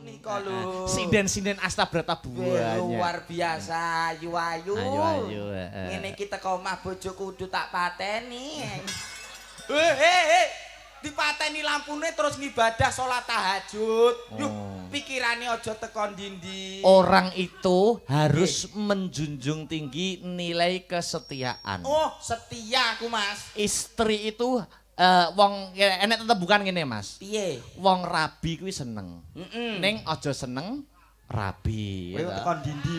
Nika lho. Sinden-sinden Astabrata buahnya. Luar biasa, ayu-ayu. Ayu-ayu. Ngene iki teko omah bojoku kudu tak pateni. Dipateni lampune terus ngibadah salat tahajud. Yuh, pikirane aja teko ndi-ndi. Orang itu harus menjunjung tinggi nilai kesetiaan. Oh, setia aku, Mas. Istri itu wong enek tetep bukan ngene, Mas. Piye? Wong rabi kuwi seneng. Ning aja seneng rabi. Kowe teko ndi-ndi.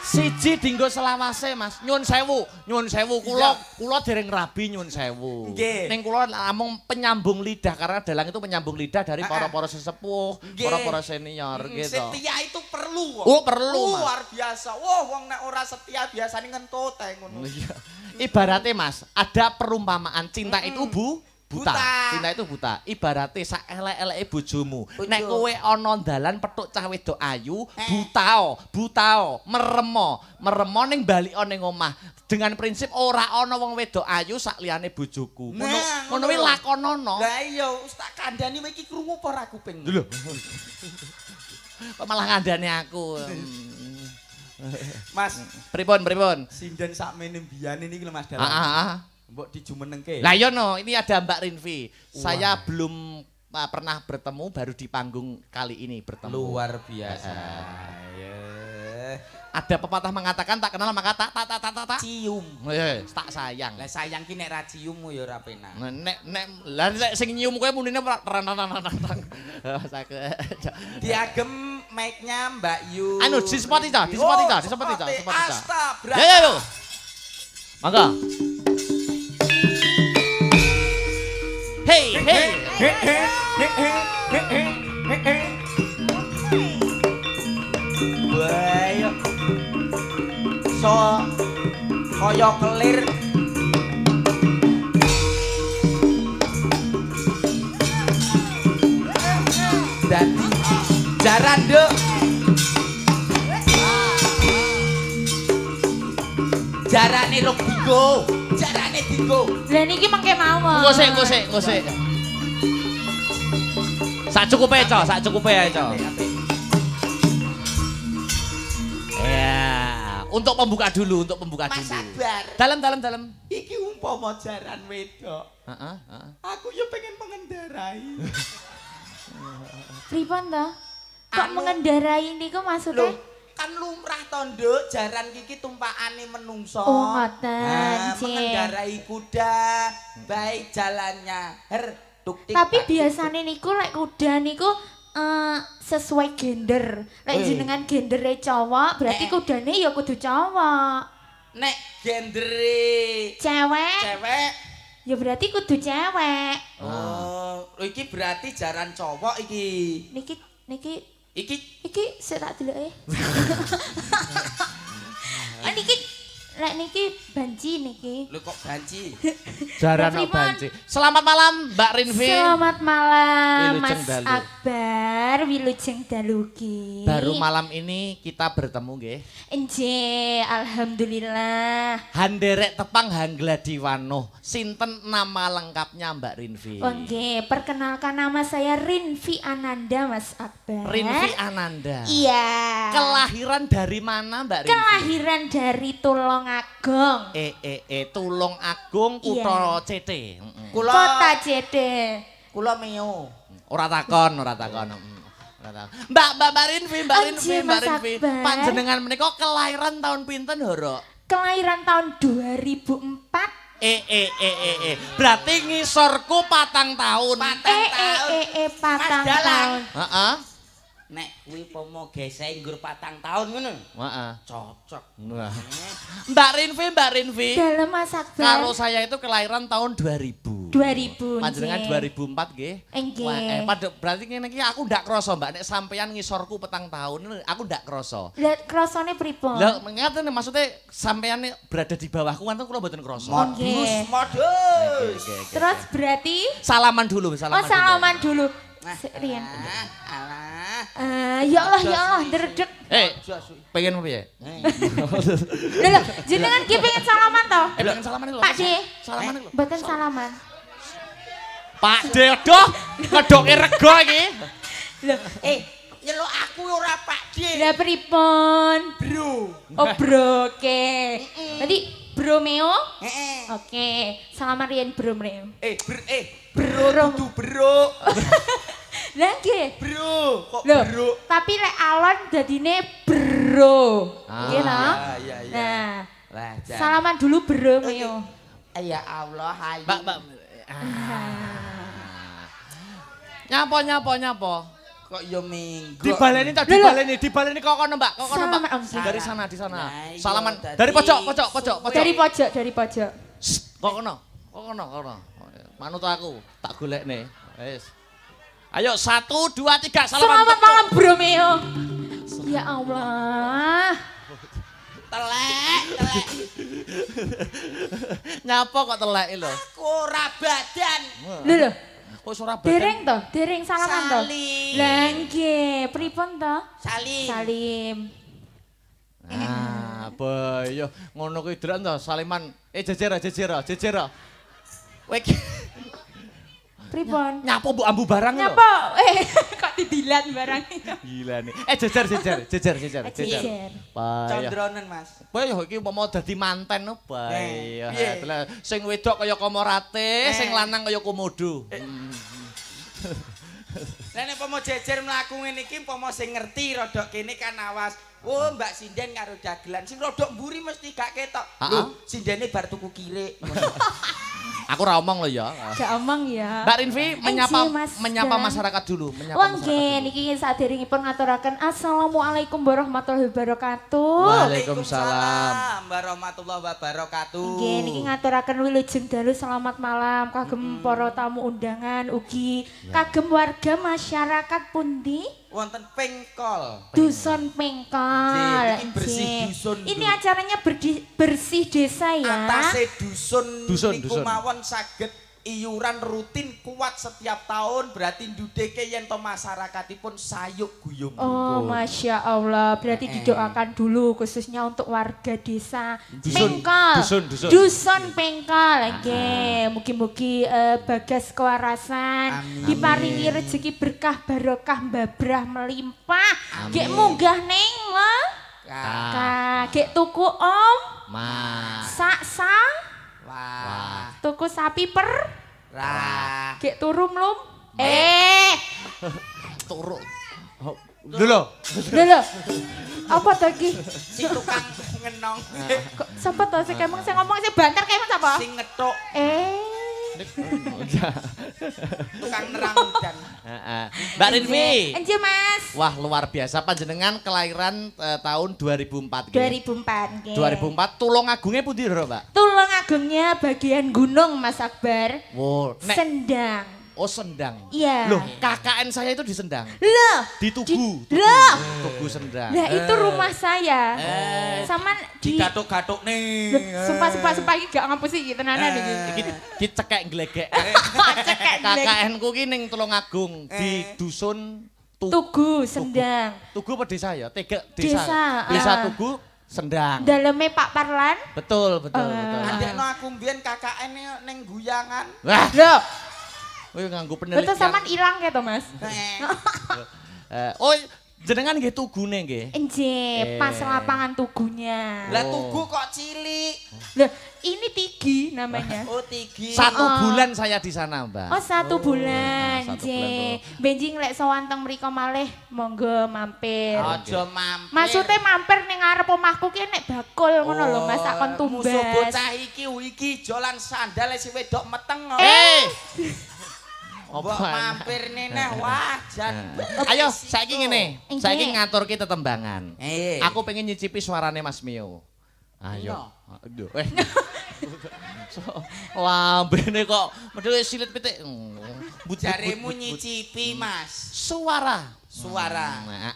Siji dinggo selawase, Mas. Nyuwun sewu kula dereng rabi nyuwun sewu. Ning kula namung penyambung lidah karena dalang itu penyambung lidah dari para-para sesepuh, para-para senior gitu. Setia itu perlu. Oh, perlu. Luar biasa. Wah, wong nek ora setia biasane ngentut ae ngono. Ibaratnya, Mas, ada perumpamaan cinta itu buta. Cinta itu buta. Ibaratnya sak elek-eleke bojomu. Nek kowe ana dalan petuk cah wedok ayu, buta, meremo ning balik ning omah. Dengan prinsip ora ana wong wedok ayu sak liyane bojoku. Ngono kuwi lakonono. Lah iya, tak kandhani kowe iki krungu apa ora kuping? Lho. Kok malah ngandani aku. Mas, pripun? Sinden sakmene mbiyane niki lho Mas Dalang. Mbok dijumenengke. Lah iya no, ini ada Mbak Rinvi. Saya belum pernah bertemu, baru di panggung kali ini bertemu. Luar biasa. Ada pepatah mengatakan tak kenal maka tak cium. Tak sayang. Lah sayang ki nek ra ciummu ya ora penak. Nek sing nyium kowe munine Diagem mic-nya Mbak Yu. Anu disepoti ta. Astaga. Ya. Mangga. Hey. Wayo. So kaya kelir. Dadi jaran nduk. Jarane rok digo. Lah niki mengke mawon. Ngosek. Sak cukupe, Cok, Cok. Ya, untuk pembuka dulu. Mas sabar. Dalam. Iki umpama jaran wedok. Heeh. Aku ya pengen mengendarai. Pripun to? Kok mengendarai niku maksudnya? Loh, kan lumrah to, Nduk, jaran iki tumpakane menungso. Oh, ngoten, Cik. Mengendarai kuda, baik jalannya. Tapi biasanya niku lek kuda niku sesuai gender. Lek jenengan gendere cowok, berarti kudane ya kudu cowok. Nek gendere cewek, ya berarti kudu cewek. Oh, iki berarti jaran cowok iki. Iki sik tak deloke. Niki banci niki. Lho kok banci? Jarano banci. Selamat malam Mbak Rinvi. Selamat malam Mas Akbar, wilujeng dalugi. Baru malam ini kita bertemu nggih. Nggih, alhamdulillah. Handerek tepang Hangladiwano. Sinten nama lengkapnya Mbak Rinvi? Oh nggih, perkenalkan nama saya Rinvi Ananda Mas Akbar. Rinvi Ananda. Iya. Kelahiran dari mana Mbak Rinvi? Kelahiran dari Tulungagung. Tulung Agung Kutha CT. Kota CT. Kula Meo. Ora takon. Mbak Rinvi. Panjenengan menika kelahiran tahun pinten horo? Kelahiran tahun 2004. Berarti ngisorku 4 tahun. 4 tahun. Heeh. Nek kuwi pomo gesek nggur 4 tahun ngono. Heeh. Cocok. Mbak Rinvi. Dalam Mas Akbar. Kalau saya itu kelahiran tahun 2000. 2000. Panjenengan 2004 nggih. Nggih. Berarti ngene iki aku ndak krasa, Mbak, nek sampeyan ngisorku 4 tahun aku ndak krasa. Lah krasane pripun? Lah ngaten maksudnya sampeyan berada di bawahku kan kula mboten krasa. Modus. Terus berarti salaman dulu. Salaman dulu. Rian. Ya Allah, ndredeg. Pengen piye? Lho, jenengan ki pengen salaman to? Pengen salaman lho. Pak D. Salaman lho. Mboten salaman. Pak D, aduh, ngedoke rego iki. Lho, nyeluk aku ora Pakde. lah pripun? Bro. Oh, bro, oke. Berarti Bromeo? Heeh. Oke, salaman riyen Bromeo. Bro kudu bro. Lah nggih. Bro, kok Loh, bro? tapi lek alon dadine bro. Nggih Ah, toh? iya, iya. Nah, Lah, Jan. salaman dulu Bromeo. Ya Allah, ayo. Mbak. Nyapa. Kok yo minggu. Dibaleni tak dibaleni kok kono Mbak, kok kono Mbak. Salaman, Om. Dari sana di sana. Nah, iya, Salaman tadi. dari pojok. Dari pojok. Kok kono. Manut aku, tak golekne. Wis. Ayo 1 2 3 Selamat malam Bromeo. Ya Allah. Telek. Nyapa kok telek lho. Aku ora badan. Lho. Kok ora badan. Dereng salaman to. Salim. Lah nggih, pripun to? Salim. Salim. Ah, boyo ngono kuwi dran to saliman. Jejer. Kowe Pripun? nyapa mbok ambu barang lho. Nyapa? Kok didilat barang. Gila nih. Jejer. Jejer. Bayo. Condronen, Mas. Bayo iki umpama dadi manten no bayo. Piye? Sing wedok kaya Komorate, sing lanang kaya Komodo. Lah nek pomo jejer mlaku ngene iki pomo sing ngerti rodok kene kan awas. Oh, Mbak Sinden karo dagelan sing rodok mburi mesti gak ketok. Lho, Sindene bar tuku kirik. Aku ora omong lho ya. Gak omong ya. Mbak Rinvi menyapa Dan. masyarakat dulu, menyapa Wong masyarakat. nggih niki saderengipun ngaturaken assalamualaikum warahmatullahi wabarakatuh. Waalaikumsalam warahmatullahi wabarakatuh. Nggih niki ngaturaken wilujeng dalu selamat malam kagem para tamu undangan ugi kagem warga masyarakat pundi? Wonten Pengkol. Dusun Pengkol. Nggih, niki bersih Nggih. dusun, Ini Bu. acaranya bersih desa ya. Atase dusun niku dusun. mawon saged iuran rutin kuat setiap tahun berarti ndudeke yen to masyarakatipun sayuk guyung. Oh, Masya Allah. Berarti didoakan dulu khususnya untuk warga desa Pengkol. Dusun. Pengkol. Nggih, mugi-mugi bagas kewarasan, Amin. diparingi rezeki berkah barokah babrah melimpah. Nggih munggah ning Kak, tuku Om. Mas. Saksa, Wah. tuku sapi per. Rah. Gek turu mlum. Turu. Lho. Lho. Apa to iki? Si tukang ngenong. Kok sapa to sing ngomong sing banter kemeng sapa? Sing ngethuk tukang nerang udan. Mbak Rinvi. Enje Mas. Wah, luar biasa panjenengan kelahiran tahun 2004 nggih. 2004 nggih. 2004 Tulungagunge pundi lho, Mbak? Tulungagungnya bagian gunung Mas Akbar. Wow, Sendang. Oh, Sendang. Iya. Loh, KKN saya itu di Sendang. Loh. Di Tugu. Loh. Tugu Sendang. Lah itu rumah saya. Sama di Digatuk-gatuk nih. sumpah iki gak ngapusi iki tenanan iki. Iki cekek glegek. Cekek KKN ku ki ning Tulungagung di dusun Tugu Sendang. Tugu apa desa ya? Desa. Desa Tugu Sendang. Daleme Pak Parlan. Betul. Andekno aku mbiyen KKN ning Guyangan. Wah, Loh, kowe nganggo penelitian. betul sampean ilang ya to Mas? Oh, jenengan nggih tugune nggih. Enje, pas lapangan tugunya. Lah Tugu kok cilik. Loh, ini Tigi namanya. Oh, Tigi. 1 bulan saya di sana, Mbak. Oh, 1 bulan. 1 bulan Je. Benjing lek sowan teng mriko malih monggo mampir. Aja mampir. Maksudnya mampir ning ngarep omahku ki nek bakul ngono lho Mas takon tumbas. Musuh bocah iki jolan sandal si wedok meteng. Mbok mampir neh wah jan. Ayo, saiki ngene. Nggih. Saiki ngaturke tetembangan. Eh. Aku pengen nyicipi suarane Mas Mio. Ayo. Aduh. Lambene kok medhe silit pitik. Jaremu nyicipi, Mas. Suara.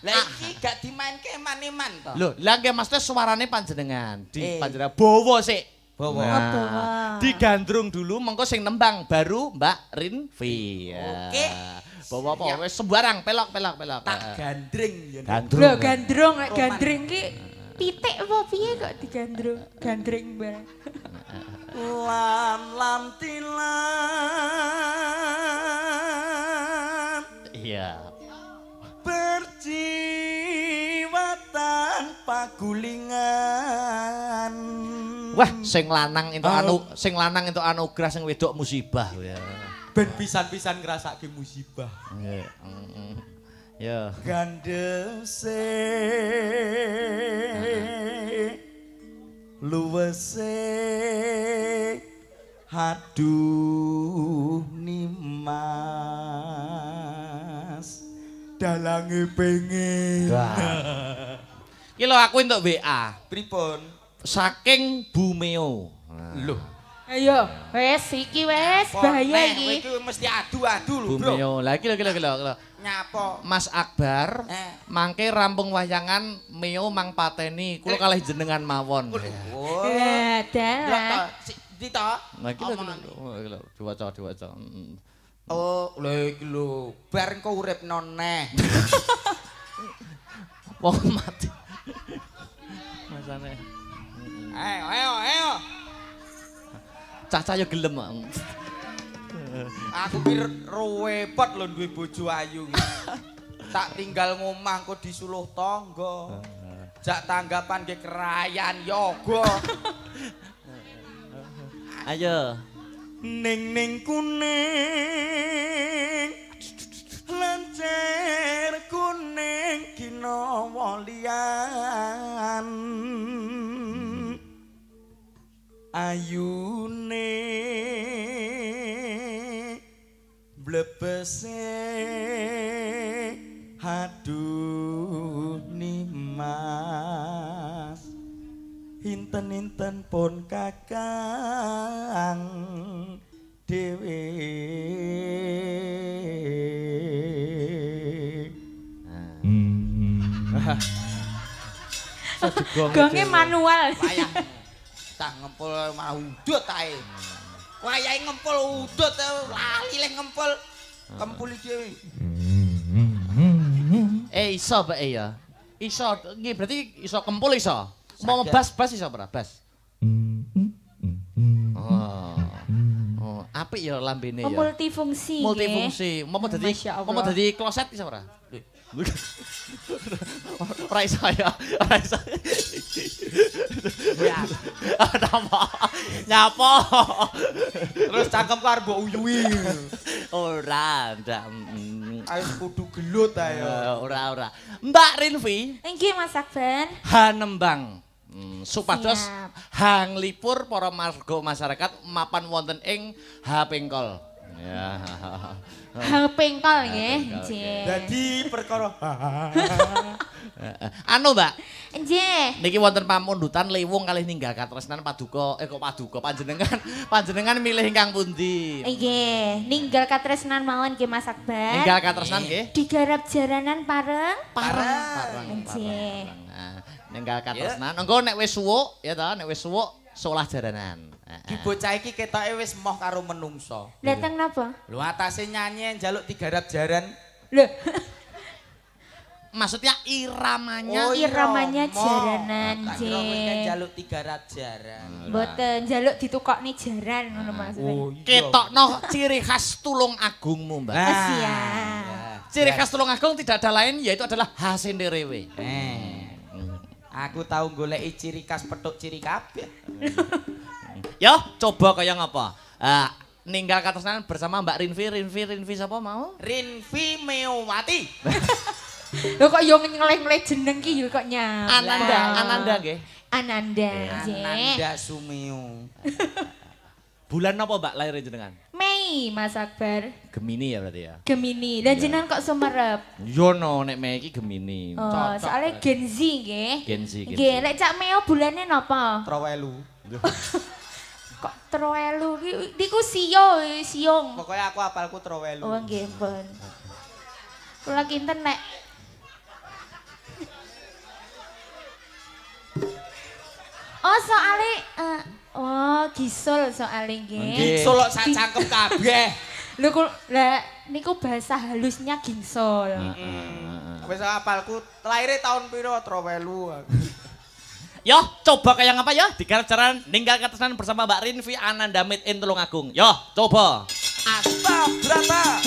Lah iki gak dimainke eman-eman to. Lho, lah nggih Mas Tes suarane panjenengan. Di panjenengan bawa sik. Bawa. Digandrung dulu mengko sing nembang baru Mbak Rinvi. Oke. Bawa apa wis sembarang pelok. Tak gandring ya. Lho gandrung nek gandring ki pitik apa piye kok digandrung? Gandring bareng. Lam tilam. Iya. pagulingan. Wah, sing lanang entuk anugerah sing wedok musibah ya. Ben pisan-pisan ngrasake musibah. Ya. Gandese luwese aduh nimas dalange pengen. Iki lho aku entuk WA. Pripun? Saking Bumeo. Lho. Ayo, wes iki wes bahaya iki. Iki mesti adu-adu lho, Bro. Bumeo. Lah iki lho. Nyapa? Mas Akbar, mangke rampung wayangan Meo mang pateni, kula kalih jenengan mawon. Oh. Ya, dalah. Dita. Nah iki lho, diwaca. Oh, lha iki lho, bar engko urip noneh. Wong mati. Masane. Ayo. Cah-cah yo gelem. Aku ki repot lho duwe bojo ayu. Tak tinggal ngomah kok disuluh tangga. Jak tanggapan ge kerayan yoga. Ayo. Ning kuning lancer kuning kinawa liyan ayune blebese aduh nimas inten-inten pun kakang dewe. Gonge manual. Wayah tak ngempul malah udut ae. Wayahe ngempul udut lali le ngempul kempul dhewe. Iso bae ya. Iso nggih berarti iso kempul iso. Mau bas iso ora? Bas. Oh, apik ya lambene ya. Multifungsi. Multifungsi. Mau dadi kloset iso ora? Ora iso ya. Ora iso. Ya. Nyapa. Terus cangkemku arep mbok uyuhi. Ora, ndak. Ayo kudu gelut ayo. Ora. Mbak Rinvi. Nggih Mas Akbar. Hanembang. Supados Siap. hanglipur para marga masyarakat mapan wonten ing Hapengkol. Ya. Pengkol nggih. Nggih. Dadi perkara Anu, Mbak. Nggih. Niki wonten pamundutan liwung kalih ninggal katresnan paduka panjenengan milih ingkang pundi? Nggih, ninggal katresnan mawon nggih Mas Akbar. Ninggal katresnan nggih. Digarap jaranan pareng. Pareng. Nah, ninggal katresnan. Engko nek wis suwuk ya ta, nek wis suwuk solah jaranan. Ki bocah iki ketoke wis moh karo menungso. Dateng napa? Lho atase nyanyi njaluk digarap jaran. Lho, Maksudnya iramanya. iramanya jaranan Tak kira kowe nggih. njaluk digarap jaran. Mboten njaluk ditukokne jaran ngono maksudnya. Ketokno ciri khas Tulung Agungmu, Mbak. Siap. Ciri khas Tulung Agung tidak ada lain yaitu adalah Hasenderewe. Aku tahu goleki ciri khas petuk ciri kabeh. Yo, coba kaya ngapa? Ninggal katresnan bersama Mbak Rinvi sapa mau? Rinvi Meowati. Lho kok yo ngeleh-ngeleh jeneng ki yo kok nyapa. Ananda nggih. Ananda nggih. Ananda Sumeo. Bulan napa Mbak lahir jenengan? Mei Mas Akbar. Gemini ya berarti ya. Gemini. Lah jenengan kok sumerep? Yo no nek Mei iki Gemini. Oh, soalnya Gen Z nggih. Gen Z. Nggih, lek Cak Meo bulane napa? Trowelu. Kok Trowelu ki niku siung. Pokoknya aku apalku Trowelu. Oh nggih, pun. Kula kinten nek Oh, soalnya gisul soalnya nggih. Solok sak cangkem kabeh. Lho lah niku bahasa halusnya ginsol. Wis apalku lahirnya tahun piro Trowelu. Yo, coba kayak ngapa ya? Digarap jaran ninggal katresnan bersama Mbak Rinvi Ananda Made in Tulung Agung. Yo, coba. Asta Brata.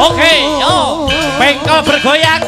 Oke, yo. Bengkel bergoyang.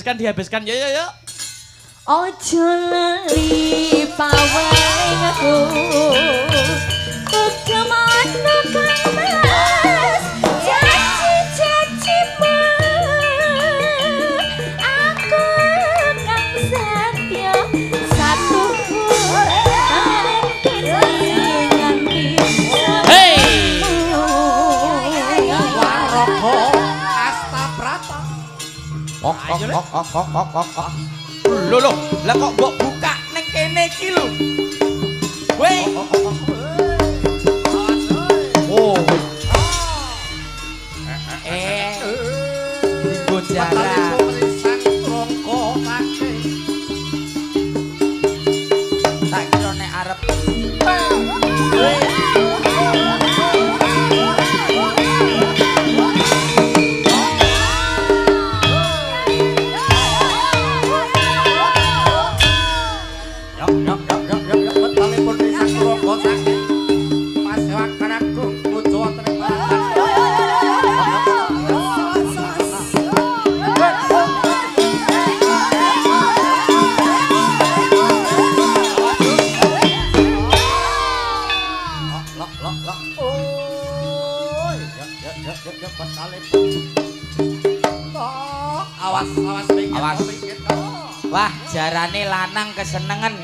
Dihabiskan. Yo. Ojo lali paweling aku. Kemana kang mas? Janji aku kang setia satu Lho, lah kok mbok buka ning kene iki lho. Weh. Oh. Nggo jalan. Tak kira nek arep. Awas. Wah, jarane lanang kesenengan.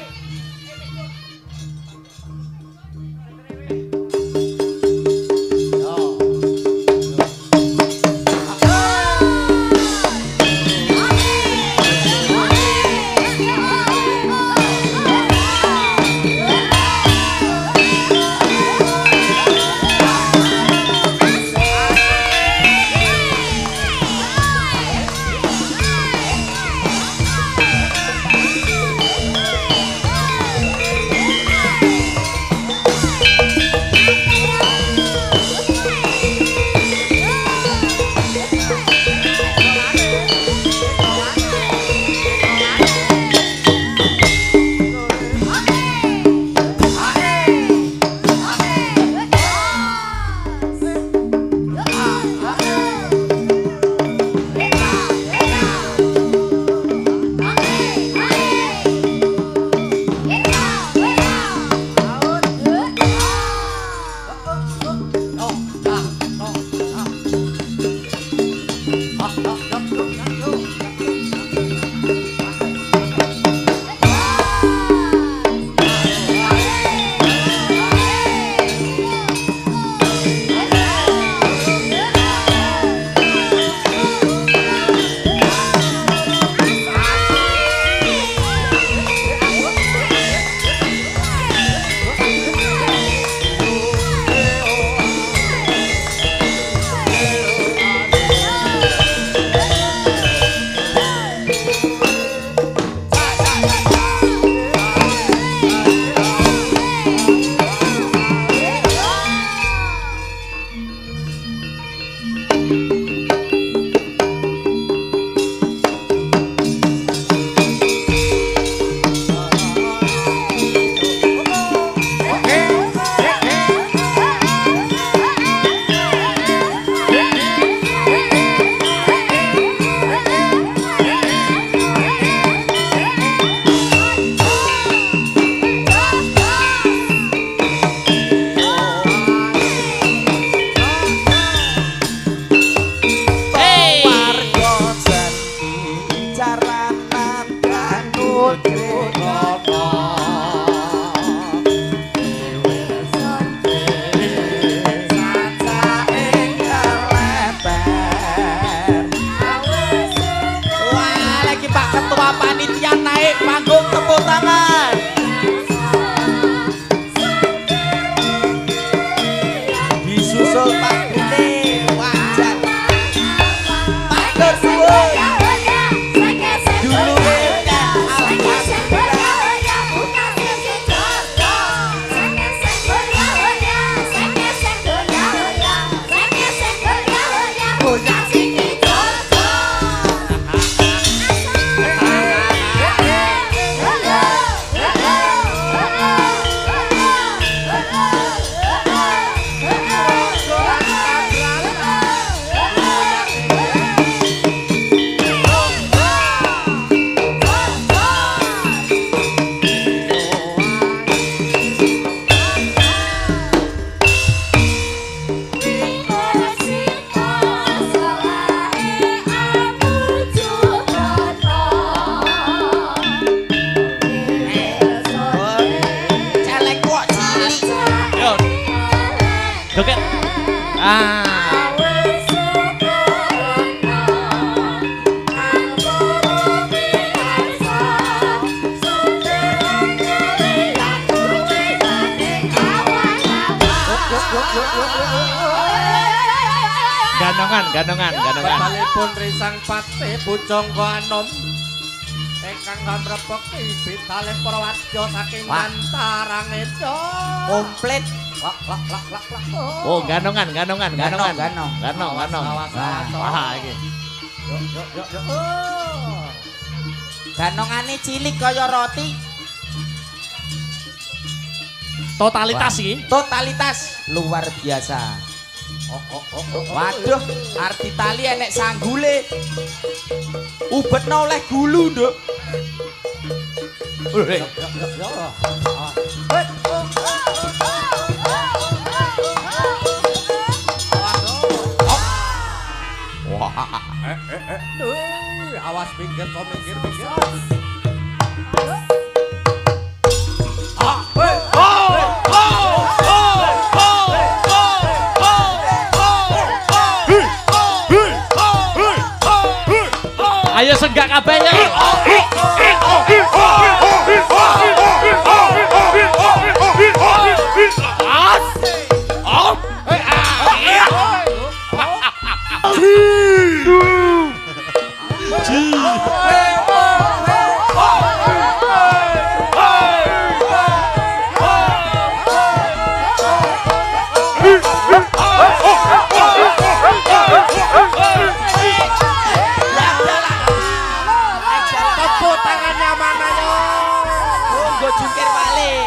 tangan. Disusul Pak Bune wajan. Matur suwun. Dulure Joget. Ah. Ganongan. Batalipun risang pate bujangga anom. Ingkang gamrepeki bitalih prawadya saking antarang edo. komplit. Lak. Oh, ganongan. Ganong. Wah, iki. Yuk. Oh. Ganongane cilik kaya roti. Totalitas iki. Totalitas luar biasa. Waduh, arti tali enek sanggule. Ubetno oleh gulu, Nduk. Awas pinggir. Ayo senggak kabeh ya. Tepuk tangannya mana yo? Nggo jungkir balik.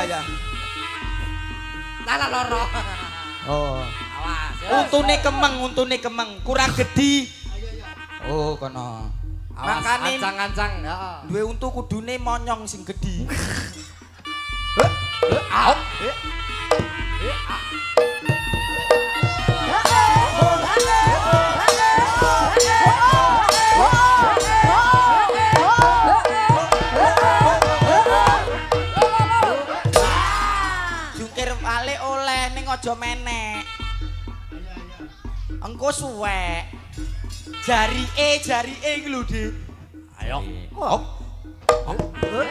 Ya. Lala loro. Oh. Awas. Untune kemeng, kurang gede. Oh, kono. Makane ancang-ancang ya. duwe untu kudune monyong sing gede. Jungkir balik oleh ning aja menek. Engko suwek. Jari E iki lho, Dik. Ayo. Hop. Alon.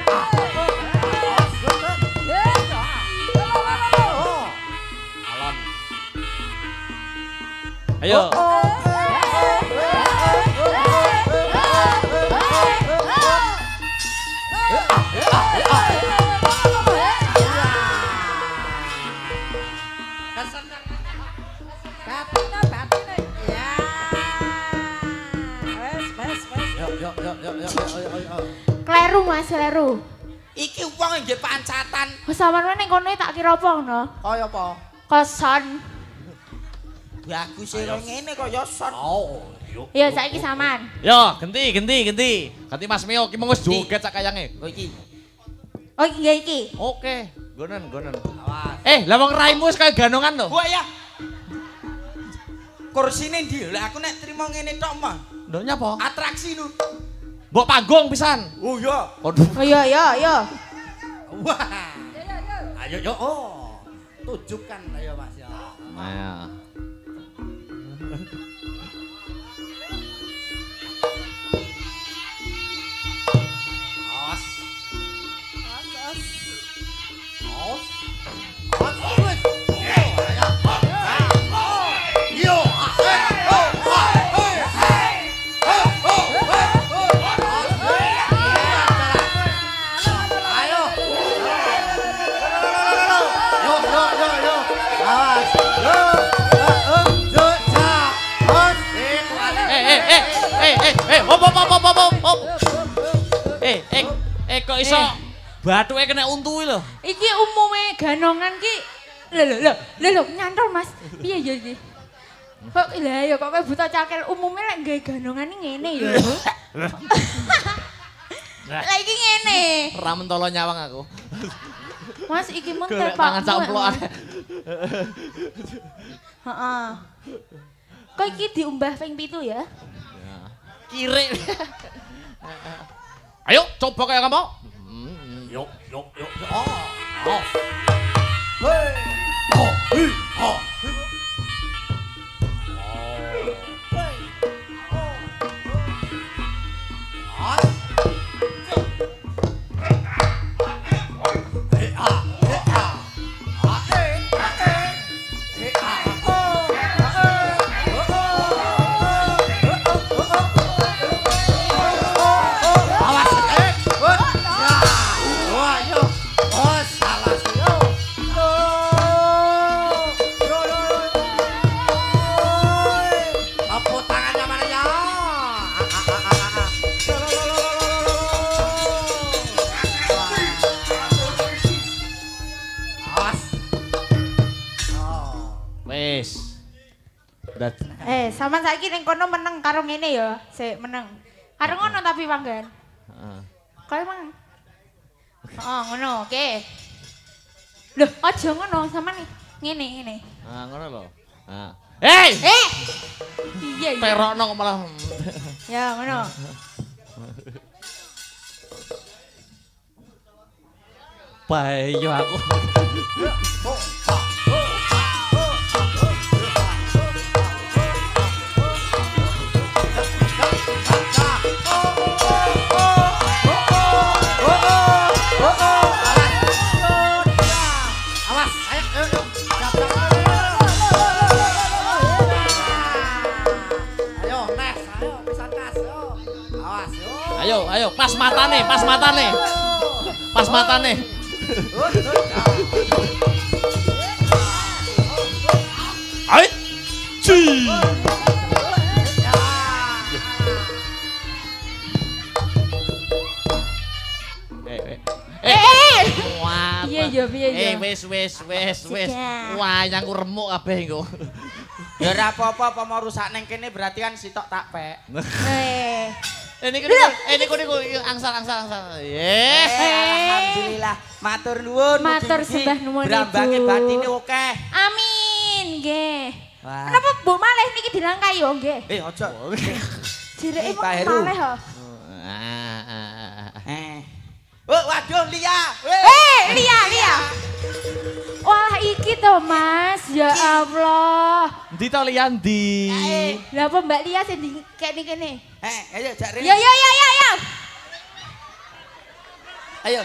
Ayo. Kleru Mas, kleru. Iki wong nggih pancatan. Wes sampeyan ning kono tak kira apa ngono? Kaya apa? Koson. Bagus e ngene kaya son. Oh, yuk. Ya saiki sampean. Yo, ganti. Ganti Mas Mio, ki mung wis joget sak kayange. Oh iki. Oh iya iki. Oke, gonen. Awas. Lah wong raimu wis kaya ganongan lho. Gua ya. Kursine ndi? Lah aku nek trimo ngene tok mah. Ndok nyapa? Atraksi nu. Mbok panggung pisan. Oh iya. Waduh. Oh iya. Wah. Ayo yo. Oh. Tunjukkan ayo Mas ya. Nah. Awas. hop. Kok iso bathuke kena untu lho. Iki umume ganongan ki. Lho, nyantol Mas. Piye ya iki? Kok lha ya kok kowe buta cakil umume lek gawe ganongan ngene ya. Lah iki ngene. Ra mentolo nyawang aku. Mas iki mung Golek tepak. tangan camplokan. Heeh. Kok iki diumbah ping 7 ya? Kirik. Ayo coba kayak kamu. Yuk. Oh. Hei. Oh. Oh. Sampeyan saiki ning kono meneng karo ngene ya, sik meneng. Karo ngono tapi panggan. Heeh. Kaya mang. Oh, ngono, oke. Loh, aja ngono, sampean ngene. Ngono lho. Hei! Iya. Perokno kok malah. Ya, ngono. Bayo aku. Ayo, pas matane. Ayo. Ci. Piye ya? Wis. Wayangku remuk kabeh engko. Ya ora apa-apa, mau rusak ning kene berarti kan sitok tak pek. Niku angsal. Alhamdulillah. Matur nuwun. Matur sembah nuwun Ibu. Brambange batine akeh. Amin, nggih. Kenapa mbok malih niki dirangkai yo nggih? Aja. Jereke Pak Heru. malih ho. Waduh Lia. Lia. Wah iki to Mas, ya Allah. Ndi to Lia ndi? Lah apa Mbak Lia sing dikene kene? Ayo jak rene. Ya. Ayo.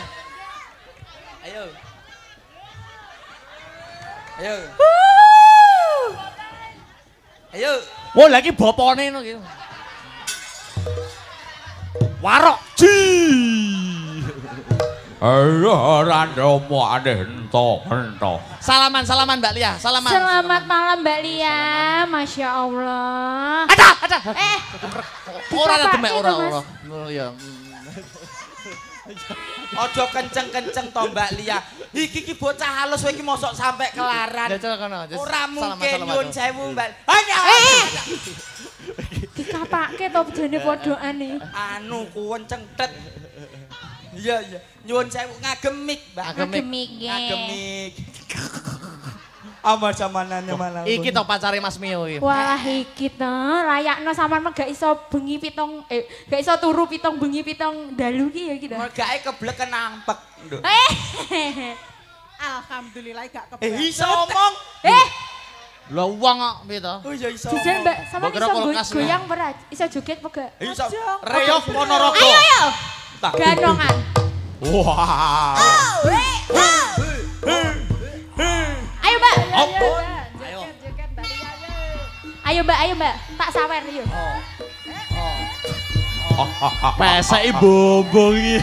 Wah lagi bapane ngono iki. Warok ji. Ayo randomo ento. Salaman Mbak Lia, salaman. Selamat malam Mbak Lia, Masya Allah. Ada. Ora ada demek ora. Ya. Ojo kenceng-kenceng to Mbak Lia. Iki bocah halus kowe iki mosok sampe kelaran. Ora mungkin nyuwun sewu Mbak. Dikapake to jane podoane. Anu kuwen cengtet. Iya. Nyuwun sewu ngagemik, Mbak. Ngagemik. Ama zamanane malah. Iki to pacare Mas Mio iki. Wah iki to, layakno sampean gak iso bengi pitong gak iso turu pitong bengi pitong dalu ki ya iki to. Megake kebleken nampek. Alhamdulillah gak kebleken. Iso ngomong. Lah wong kok piye to? Oh iya iso. Jajan Mbak, sampean iso goyang ora? Iso joget apa gak? Iso. Reyok Ponorogo. Ayo. Ganongan. Wah. Ayo Mbak. Ayo. Ayo Mbak. Tak sawer yuk. Pesek bombong iki.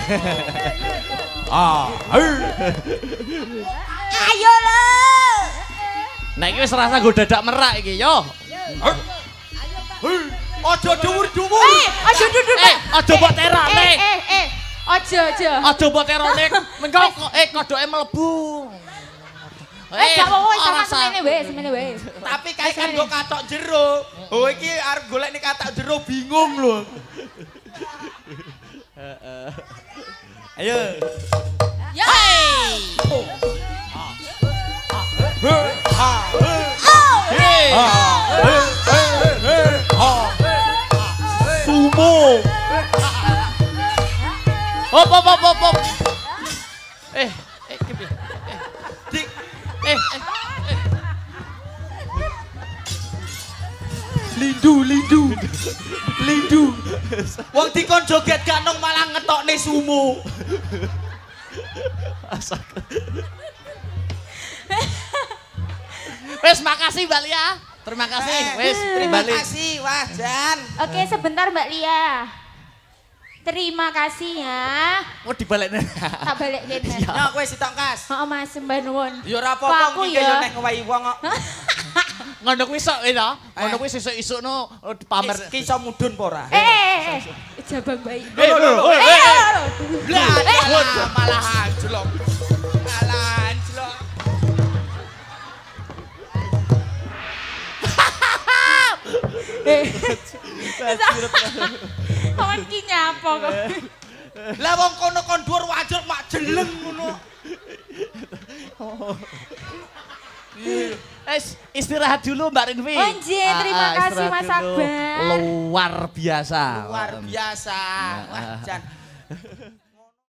Ayo lho. Nek iki wis rasa nggo dadak merak iki yo. Aja dhuwur-dhuwur. Aja duduk. Aja mbok terone. Aja. Aja mbok terone. Mengko kodoke mlebu. Gak apa-apa sama semene wae. Tapi kae kan go katok jero. Oh iki arep golek ning katok jero bingung lho. Ayo. Ya. Sumo. Hop. Dik. Lindu. Wong dikon joget gak nong malah ngetokne sumo. Wes makasih Mbak Lia. Terima kasih. Wes Terima kasih, wah Jan. Oke, sebentar Mbak Lia. Terima kasih ya. Oh dibalekne. Tak balekin. Nyok kowe sitok kas. Heeh Mas, mbah nuwun. Ya ora apa-apa Aku iki ya. yo nek ngewahi wong kok. Ngono kuwi sok to. Ngono kuwi sesuk-isukno pamer. Ki iso mudhun apa ora? Jabang baik. Malah anjlok. Malah anjlok. Kawan ki nyapa kok. Lah wong kono kon dhuwur wajur mak jeleng ngono. Istirahat dulu Mbak Rinvi. Oh nggih, terima kasih Mas Abang. Luar biasa. Luar biasa. Wah Jan.